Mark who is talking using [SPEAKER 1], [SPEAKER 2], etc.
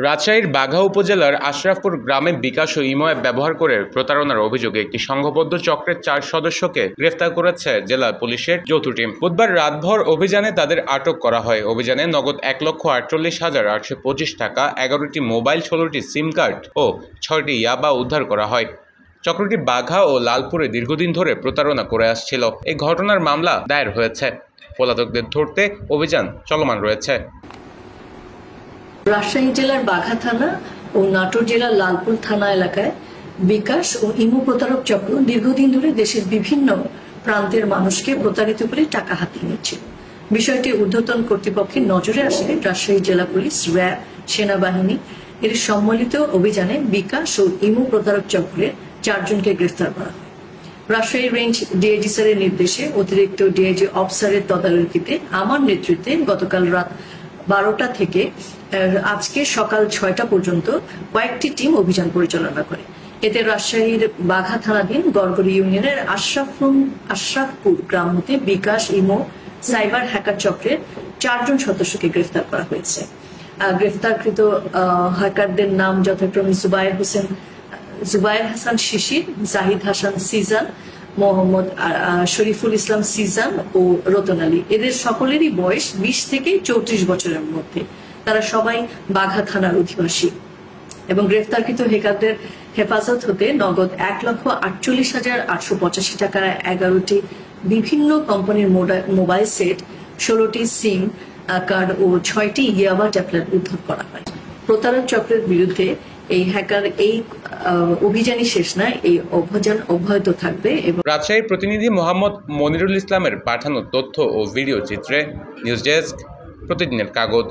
[SPEAKER 1] রাজশাহীর বাঘা উপজেলার আশরাফপুর গ্রামে বিকাশ ও ইমো অ্যাপ ব্যবহার করে প্রতারণার অভিযোগে একটি সংঘবদ্ধ চক্রের 4 সদস্যকে গ্রেফতার করেছে জেলা পুলিশের যৌথ টিম। বুধবার রাতভর অভিযানে তাদের আটক করা হয়। অভিযানে নগদ 1,48,825 টাকা, 11টি মোবাইল, 16টি সিম কার্ড ও 6টি ইয়াবা উদ্ধার করা হয়। চক্রটি বাঘা ও লালপুরে দীর্ঘদিন ধরে প্রতারণা করে আসছিল। এই ঘটনার মামলা দায়ের হয়েছে। পলাতকদের ধরতে অভিযান চলমান রয়েছে।
[SPEAKER 2] রাজশাহী জেলার বাঘা থানা ও নাটোর জেলার লালপুর থানা এলাকায় বিকাশ ও ইমো প্রতারক চক্র দীর্ঘদিন ধরে দেশের বিভিন্ন প্রান্তের মানুষকে প্রতারিত করে টাকা হাতিয়ে নিচ্ছে। বিষয়টি ঊর্ধ্বতন কর্তৃপক্ষের নজরে আসে রাজশাহী জেলা পুলিশ, র্যাব, সেনাবাহিনী এর সম্মিলিত অভিযানে বিকাশ ও ইমো প্রতারক চক্রের 4 জনকে গ্রেফতার করা হয়। রাজশাহী রেঞ্জ ডিআইজি স্যারের নির্দেশে অতিরিক্ত ডিআইজি অফিসারের তদারকিতে আমার নেতৃত্বে গতকাল রাত 12টা থেকে আজকে সকাল 6টা পর্যন্ত কয়েকটি টিম অভিযান পরিচালনা করে। এতে রাজশাহীর বাঘা থানাধীন গড়গড়ি ইউনিয়নের আশরাফপুর গ্রাম হতে বিকাশ, ইমো, সাইবার হ্যাকার চক্রের 4 জন সদস্যকে গ্রেফতার করা হয়েছে। গ্রেফতারকৃত হ্যাকারদের নাম যথাক্রমে জুবায়ের হাসান শিশির, জাহিদ হাসান সিজান, মোহাম্মদ শরীফুল ইসলাম সিজান ও রতন আলী। এদের সকলেরই বয়স 20 থেকে 34 বছরের মধ্যে। তারা সবাই বাঘা থানার অধিবাসী এবং গ্রেফতারকৃত হ্যাকারদের হেফাজত হতে নগদ 1,48,885 টাকার 11টি বিভিন্ন কোম্পানির মোবাইল সেট, 16টি সিম কার্ড ও 6টি ইয়াবা ট্যাবলেট উদ্ধার করা হয়। প্রতারক চক্রের বিরুদ্ধে এই হ্যাকার অভিযানই শেষ নয়, এই অভিযান অব্যাহত থাকবে। এবং
[SPEAKER 1] রাজশাহীর প্রতিনিধি মোহাম্মদ মনিরুল ইসলামের পাঠানো তথ্য ও ভিডিও চিত্রে নিউজ ডেস্ক, প্রতিদিনের কাগজ।